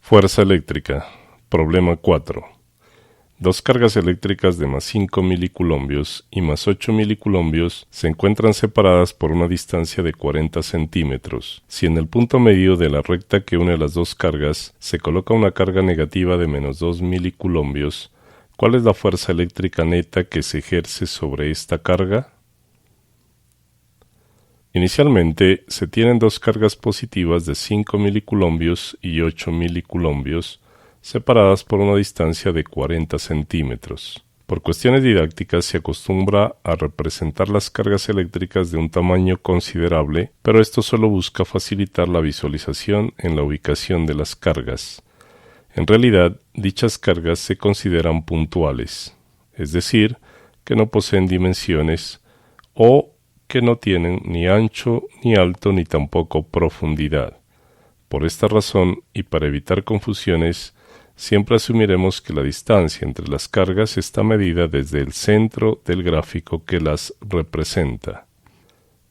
Fuerza eléctrica. Problema 4. Dos cargas eléctricas de más 5 milicoulombios y más 8 milicoulombios se encuentran separadas por una distancia de 40 centímetros. Si en el punto medio de la recta que une las dos cargas se coloca una carga negativa de menos 2 milicoulombios, ¿cuál es la fuerza eléctrica neta que se ejerce sobre esta carga? Inicialmente, se tienen dos cargas positivas de 5 milicoulombios y 8 milicoulombios, separadas por una distancia de 40 centímetros. Por cuestiones didácticas se acostumbra a representar las cargas eléctricas de un tamaño considerable, pero esto solo busca facilitar la visualización en la ubicación de las cargas. En realidad, dichas cargas se consideran puntuales, es decir, que no poseen dimensiones o que no tienen ni ancho, ni alto, ni tampoco profundidad. Por esta razón, y para evitar confusiones, siempre asumiremos que la distancia entre las cargas está medida desde el centro del gráfico que las representa.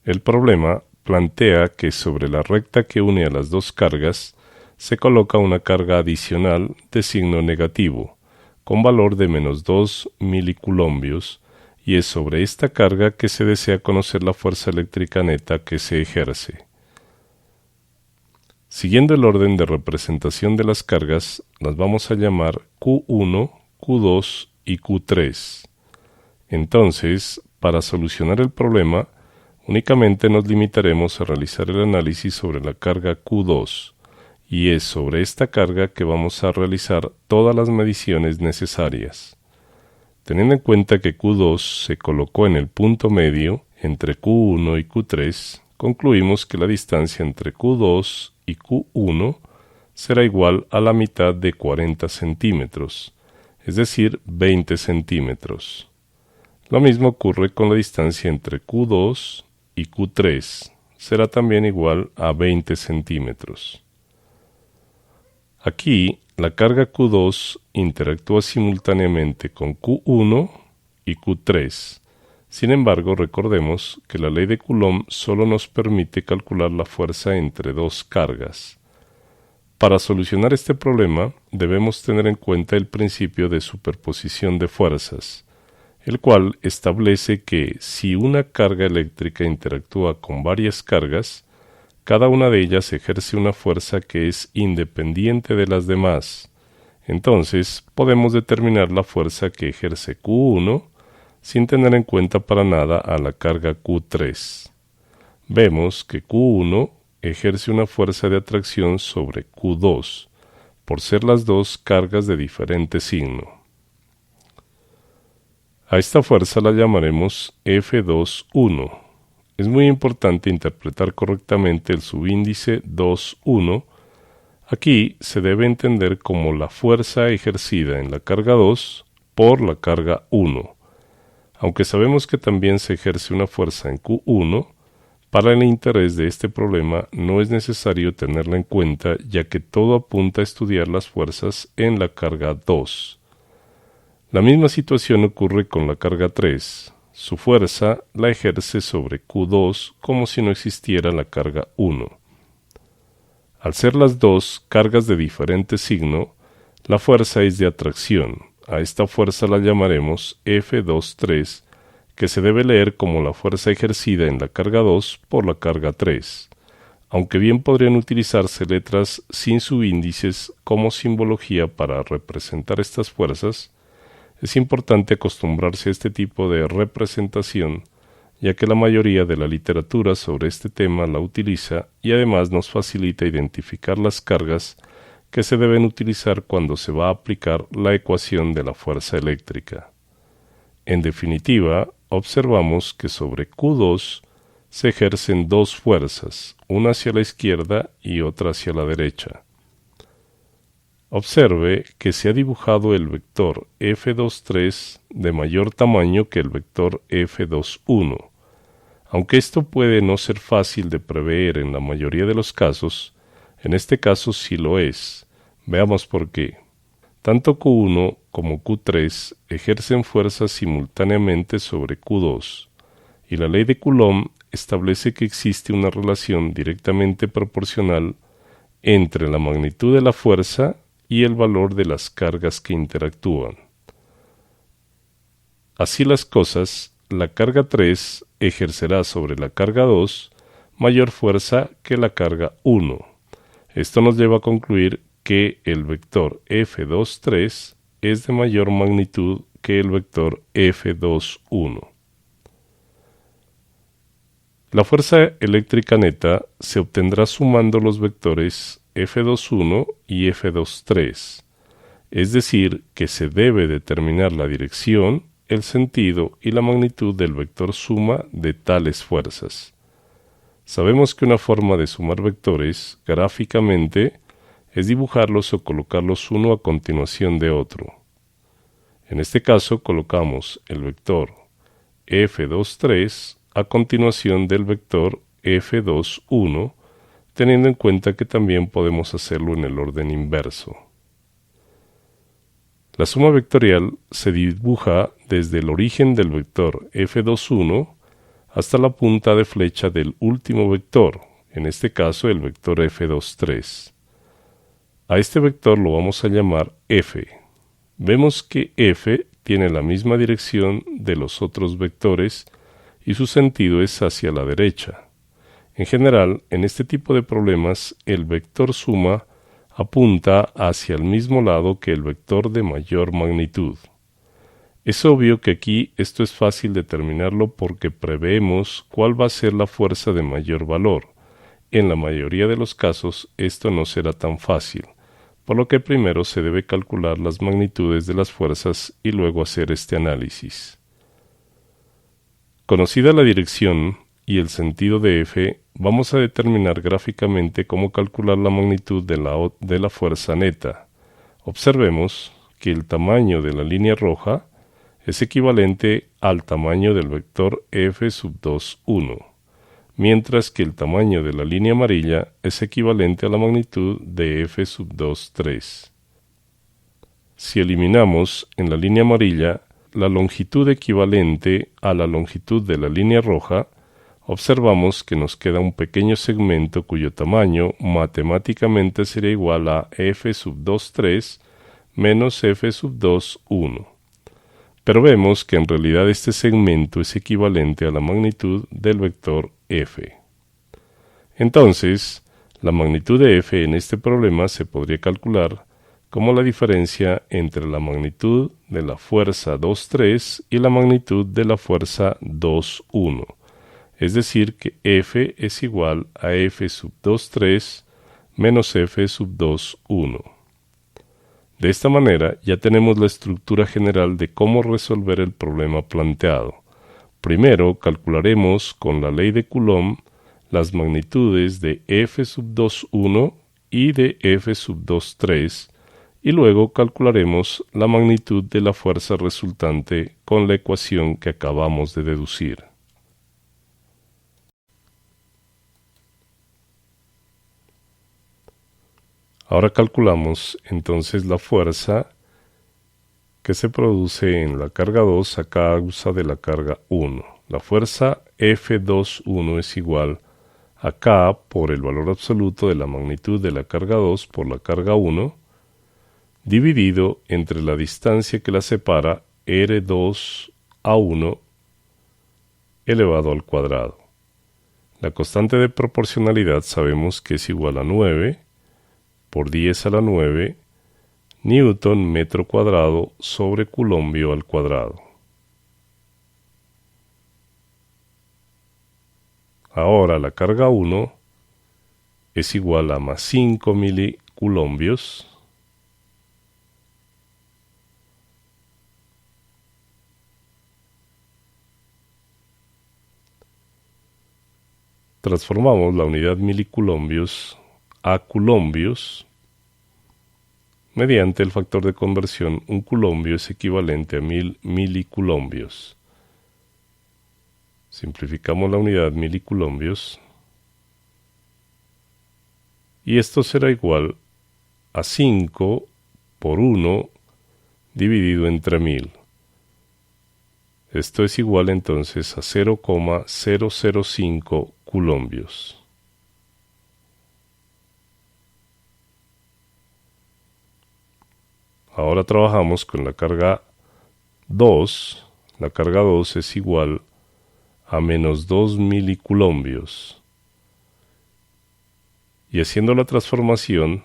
El problema plantea que sobre la recta que une a las dos cargas se coloca una carga adicional de signo negativo, con valor de menos 2 milicoulombios, y es sobre esta carga que se desea conocer la fuerza eléctrica neta que se ejerce. Siguiendo el orden de representación de las cargas, las vamos a llamar Q1, Q2 y Q3. Entonces, para solucionar el problema, únicamente nos limitaremos a realizar el análisis sobre la carga Q2, y es sobre esta carga que vamos a realizar todas las mediciones necesarias. Teniendo en cuenta que Q2 se colocó en el punto medio entre Q1 y Q3, concluimos que la distancia entre Q2 y Q1 será igual a la mitad de 40 centímetros, es decir, 20 centímetros. Lo mismo ocurre con la distancia entre Q2 y Q3, será también igual a 20 centímetros. Aquí, la carga Q2 interactúa simultáneamente con Q1 y Q3. Sin embargo, recordemos que la ley de Coulomb solo nos permite calcular la fuerza entre dos cargas. Para solucionar este problema, debemos tener en cuenta el principio de superposición de fuerzas, el cual establece que si una carga eléctrica interactúa con varias cargas, cada una de ellas ejerce una fuerza que es independiente de las demás. Entonces, podemos determinar la fuerza que ejerce Q1 sin tener en cuenta para nada a la carga Q3. Vemos que Q1 ejerce una fuerza de atracción sobre Q2, por ser las dos cargas de diferente signo. A esta fuerza la llamaremos F2.1. Es muy importante interpretar correctamente el subíndice 2.1. Aquí se debe entender como la fuerza ejercida en la carga 2 por la carga 1. Aunque sabemos que también se ejerce una fuerza en Q1, para el interés de este problema no es necesario tenerla en cuenta, ya que todo apunta a estudiar las fuerzas en la carga 2. La misma situación ocurre con la carga 3. Su fuerza la ejerce sobre Q2 como si no existiera la carga 1. Al ser las dos cargas de diferente signo, la fuerza es de atracción. A esta fuerza la llamaremos F2.3, que se debe leer como la fuerza ejercida en la carga 2 por la carga 3, aunque bien podrían utilizarse letras sin subíndices como simbología para representar estas fuerzas. Es importante acostumbrarse a este tipo de representación, ya que la mayoría de la literatura sobre este tema la utiliza y además nos facilita identificar las cargas que se deben utilizar cuando se va a aplicar la ecuación de la fuerza eléctrica. En definitiva, observamos que sobre Q2 se ejercen dos fuerzas, una hacia la izquierda y otra hacia la derecha. Observe que se ha dibujado el vector F2.3 de mayor tamaño que el vector F2.1. Aunque esto puede no ser fácil de prever en la mayoría de los casos, en este caso sí lo es. Veamos por qué. Tanto Q1 como Q3 ejercen fuerzas simultáneamente sobre Q2, y la ley de Coulomb establece que existe una relación directamente proporcional entre la magnitud de la fuerza y el valor de las cargas que interactúan. Así las cosas, la carga 3 ejercerá sobre la carga 2 mayor fuerza que la carga 1. Esto nos lleva a concluir que el vector F23 es de mayor magnitud que el vector F21. La fuerza eléctrica neta se obtendrá sumando los vectores F21 y F23, es decir, que se debe determinar la dirección, el sentido y la magnitud del vector suma de tales fuerzas. Sabemos que una forma de sumar vectores gráficamente es dibujarlos o colocarlos uno a continuación de otro. En este caso colocamos el vector F23 a continuación del vector F21, teniendo en cuenta que también podemos hacerlo en el orden inverso. La suma vectorial se dibuja desde el origen del vector F21 hasta la punta de flecha del último vector, en este caso el vector F23. A este vector lo vamos a llamar F. Vemos que F tiene la misma dirección de los otros vectores y su sentido es hacia la derecha. En general, en este tipo de problemas, el vector suma apunta hacia el mismo lado que el vector de mayor magnitud. Es obvio que aquí esto es fácil determinarlo porque preveemos cuál va a ser la fuerza de mayor valor. En la mayoría de los casos esto no será tan fácil, por lo que primero se debe calcular las magnitudes de las fuerzas y luego hacer este análisis. Conocida la dirección y el sentido de F, vamos a determinar gráficamente cómo calcular la magnitud de la fuerza neta. Observemos que el tamaño de la línea roja es equivalente al tamaño del vector F21, mientras que el tamaño de la línea amarilla es equivalente a la magnitud de F23. Si eliminamos en la línea amarilla la longitud equivalente a la longitud de la línea roja, observamos que nos queda un pequeño segmento cuyo tamaño matemáticamente sería igual a F23 menos F21. Pero vemos que en realidad este segmento es equivalente a la magnitud del vector F. Entonces, la magnitud de F en este problema se podría calcular como la diferencia entre la magnitud de la fuerza 2,3 y la magnitud de la fuerza 2,1. Es decir, que F es igual a F23 menos F21. De esta manera ya tenemos la estructura general de cómo resolver el problema planteado. Primero calcularemos con la ley de Coulomb las magnitudes de F21 y de F23 y luego calcularemos la magnitud de la fuerza resultante con la ecuación que acabamos de deducir. Ahora calculamos entonces la fuerza que se produce en la carga 2 a causa de la carga 1. La fuerza F21 es igual a K por el valor absoluto de la magnitud de la carga 2 por la carga 1, dividido entre la distancia que la separa, R2A1 elevado al cuadrado. La constante de proporcionalidad sabemos que es igual a 9 por 10 a la 9 Newton metro cuadrado sobre coulombio al cuadrado. Ahora la carga 1 es igual a más 5 milicoulombios transformamos la unidad milicoulombios a coulombios. Mediante el factor de conversión, un coulombio es equivalente a 1000 milicoulombios. Simplificamos la unidad milicoulombios y esto será igual a 5 por 1 dividido entre 1000. Esto es igual entonces a 0,005 coulombios. Ahora trabajamos con la carga 2. La carga 2 es igual a menos 2 milicoulombios. Y haciendo la transformación,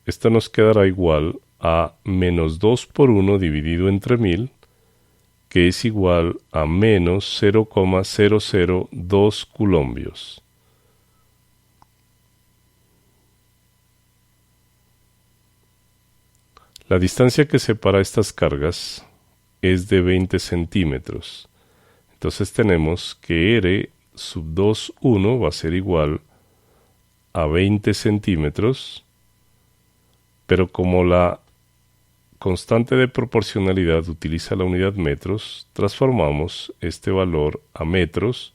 esta nos quedará igual a menos 2 por 1 dividido entre 1000, que es igual a menos 0,002 coulombios. La distancia que separa estas cargas es de 20 centímetros. Entonces tenemos que R sub 2, 1 va a ser igual a 20 centímetros, pero como la constante de proporcionalidad utiliza la unidad metros, transformamos este valor a metros.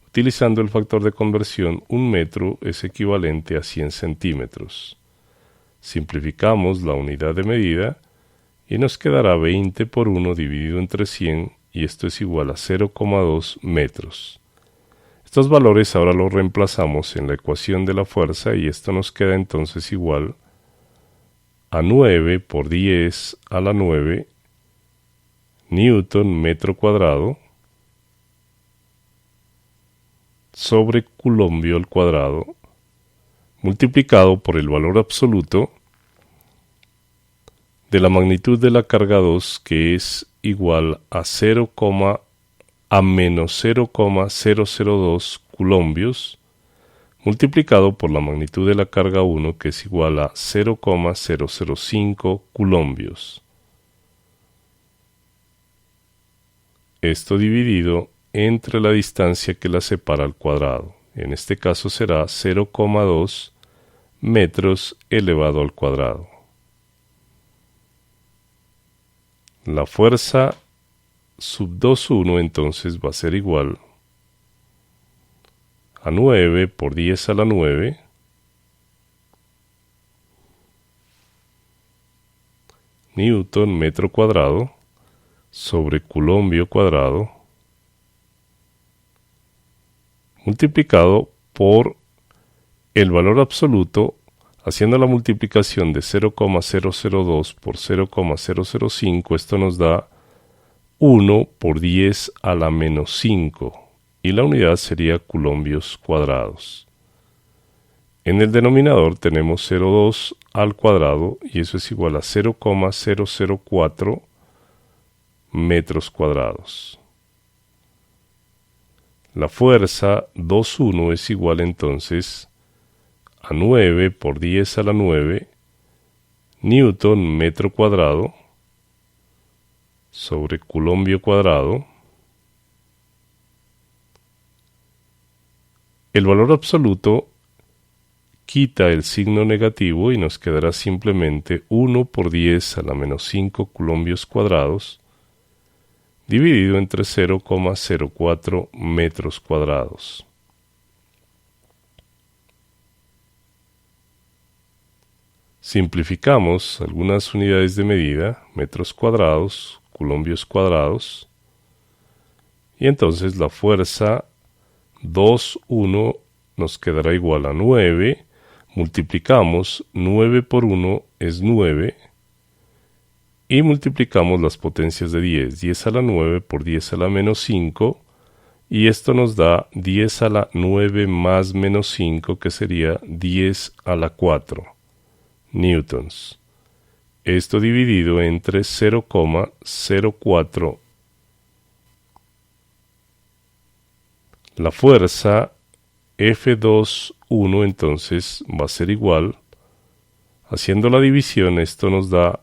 Utilizando el factor de conversión, un metro es equivalente a 100 centímetros. Simplificamos la unidad de medida y nos quedará 20 por 1 dividido entre 100, y esto es igual a 0,2 metros. Estos valores ahora los reemplazamos en la ecuación de la fuerza y esto nos queda entonces igual a 9 por 10 a la 9 newton metro cuadrado sobre coulombio al cuadrado, multiplicado por el valor absoluto de la magnitud de la carga 2, que es igual a menos 0,002 coulombios, multiplicado por la magnitud de la carga 1, que es igual a 0,005 coulombios. Esto dividido entre la distancia que la separa al cuadrado. En este caso será 0,2 metros elevado al cuadrado. La fuerza sub 2,1 entonces va a ser igual a 9 por 10 a la 9 newton metro cuadrado sobre coulombio cuadrado, multiplicado por el valor absoluto, haciendo la multiplicación de 0,002 por 0,005, esto nos da 1 por 10 a la menos 5, y la unidad sería coulombios cuadrados. En el denominador tenemos 0,2 al cuadrado, y eso es igual a 0,004 metros cuadrados. La fuerza 2,1 es igual entonces a 9 por 10 a la 9 newton metro cuadrado sobre coulombio cuadrado. El valor absoluto quita el signo negativo y nos quedará simplemente 1 por 10 a la menos 5 coulombios cuadrados dividido entre 0,04 metros cuadrados. Simplificamos algunas unidades de medida, metros cuadrados, coulombios cuadrados, y entonces la fuerza 2,1 nos quedará igual a 9, multiplicamos 9 por 1 es 9, y multiplicamos las potencias de 10, 10 a la 9 por 10 a la menos 5, y esto nos da 10 a la 9 más menos 5, que sería 10 a la 4 newtons. Esto dividido entre 0,04. La fuerza F2,1 entonces va a ser igual, haciendo la división, esto nos da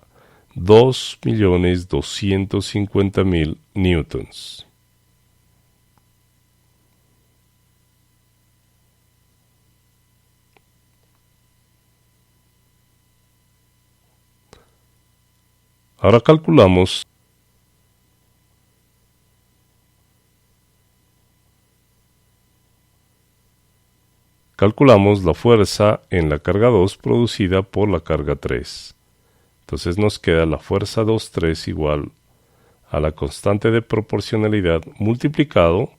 2.250.000 newtons. Ahora calculamos la fuerza en la carga 2 producida por la carga 3. Entonces nos queda la fuerza 2,3 igual a la constante de proporcionalidad multiplicado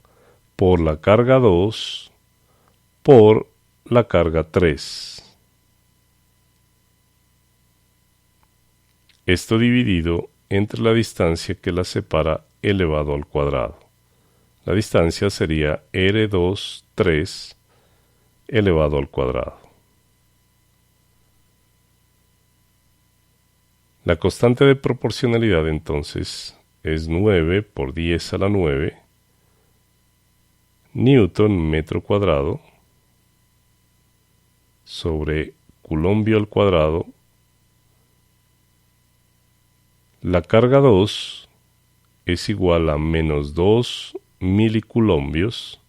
por la carga 2 por la carga 3. Esto dividido entre la distancia que la separa elevado al cuadrado. La distancia sería R2, 3 elevado al cuadrado. La constante de proporcionalidad entonces es 9 por 10 a la 9 newton metro cuadrado sobre coulombio al cuadrado. La carga 2 es igual a menos 2 milicoulombios,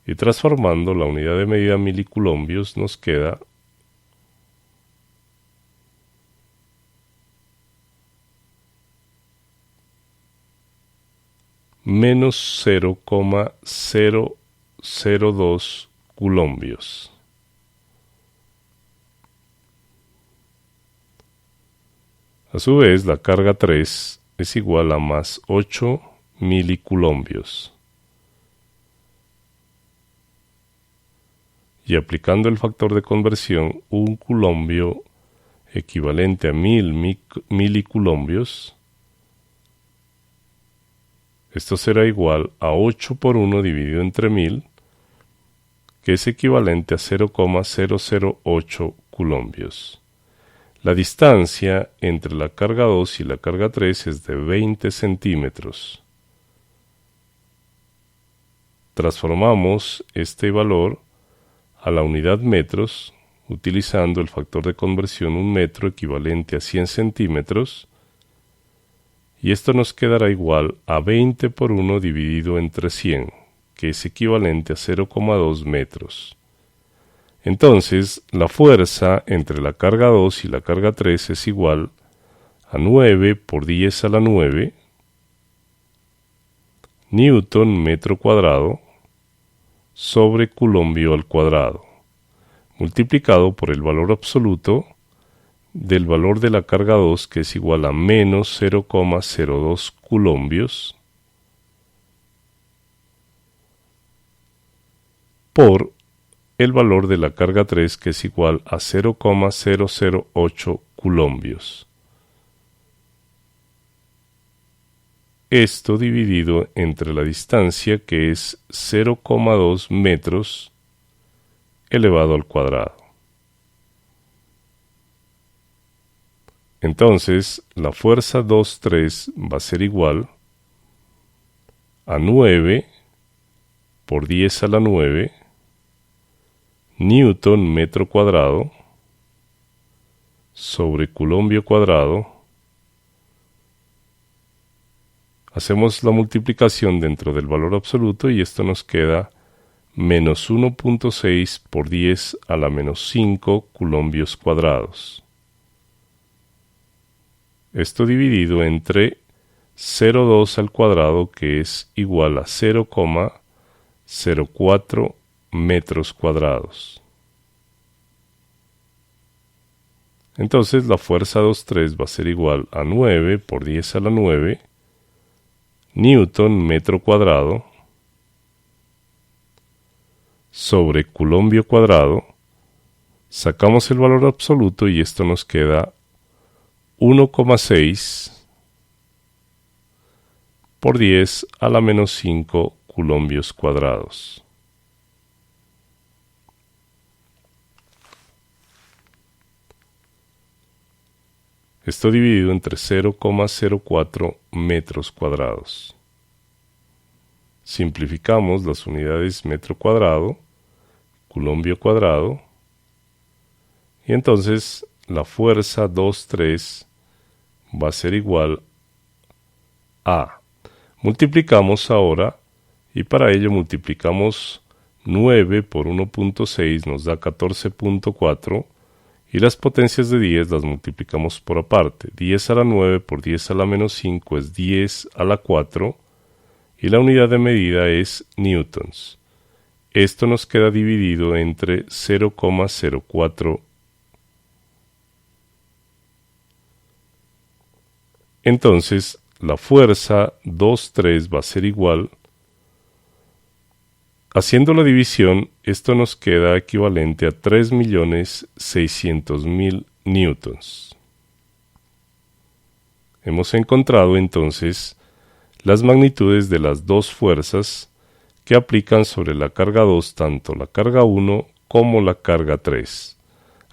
y transformando la unidad de medida a milicoulombios nos queda menos 0,002 coulombios. A su vez, la carga 3 es igual a más 8 milicoulombios. Y aplicando el factor de conversión, un coulombio equivalente a 1000 milicoulombios, esto será igual a 8 por 1 dividido entre 1000, que es equivalente a 0,008 coulombios. La distancia entre la carga 2 y la carga 3 es de 20 centímetros. Transformamos este valor a la unidad metros, utilizando el factor de conversión 1 metro equivalente a 100 centímetros, y esto nos quedará igual a 20 por 1 dividido entre 100, que es equivalente a 0,2 metros. Entonces, la fuerza entre la carga 2 y la carga 3 es igual a 9 por 10 a la 9 newton metro cuadrado sobre coulombio al cuadrado, multiplicado por el valor absoluto del valor de la carga 2, que es igual a menos 0,02 coulombios, por el valor de la carga 3, que es igual a 0,008 coulombios. Esto dividido entre la distancia, que es 0,2 metros elevado al cuadrado. Entonces, la fuerza 2,3 va a ser igual a 9 por 10 a la 9 newton metro cuadrado sobre coulombio cuadrado. Hacemos la multiplicación dentro del valor absoluto y esto nos queda menos 1.6 por 10 a la menos 5 coulombios cuadrados. Esto dividido entre 0,2 al cuadrado, que es igual a 0,04 metros cuadrados. Entonces la fuerza 2,3 va a ser igual a 9 por 10 a la 9 newton metro cuadrado sobre coulombio cuadrado. Sacamos el valor absoluto y esto nos queda 1,6 por 10 a la menos 5 coulombios cuadrados. Esto dividido entre 0,04 metros cuadrados. Simplificamos las unidades metro cuadrado, coulombio cuadrado, y entonces la fuerza 2,3 va a ser igual a, multiplicamos ahora, y para ello multiplicamos 9 por 1.6 nos da 14.4, y las potencias de 10 las multiplicamos por aparte. 10 a la 9 por 10 a la menos 5 es 10 a la 4, y la unidad de medida es newtons. Esto nos queda dividido entre 0,04. Entonces, la fuerza 2,3 va a ser igual haciendo la división, esto nos queda equivalente a 3.600.000 newtons. Hemos encontrado entonces las magnitudes de las dos fuerzas que aplican sobre la carga 2, tanto la carga 1 como la carga 3.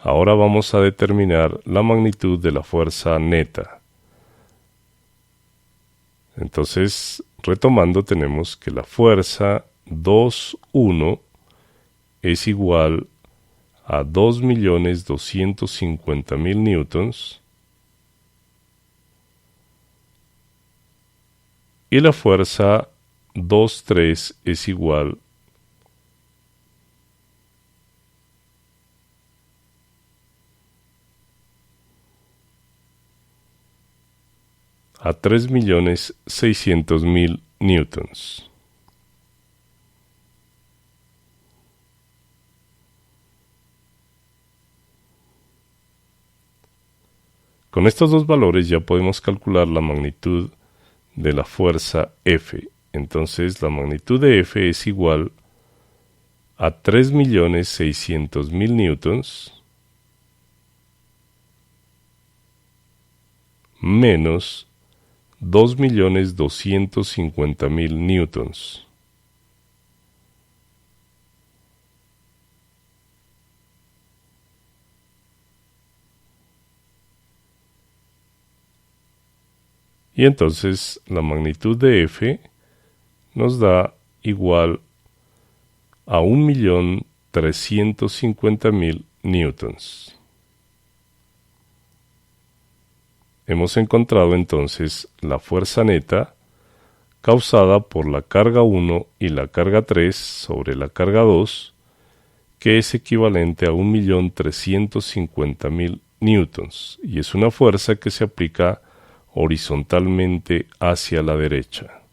Ahora vamos a determinar la magnitud de la fuerza neta. Entonces, retomando, tenemos que la fuerza 2.1 es igual a 2.250.000 newtons y la fuerza 2.3 es igual a 3.600.000 newtons. Con estos dos valores ya podemos calcular la magnitud de la fuerza F. Entonces la magnitud de F es igual a 3.600.000 newtons menos 2.250.000 newtons. Y entonces la magnitud de F nos da igual a 1.350.000 newtons. Hemos encontrado entonces la fuerza neta causada por la carga 1 y la carga 3 sobre la carga 2, que es equivalente a 1.350.000 newtons, y es una fuerza que se aplica horizontalmente hacia la derecha.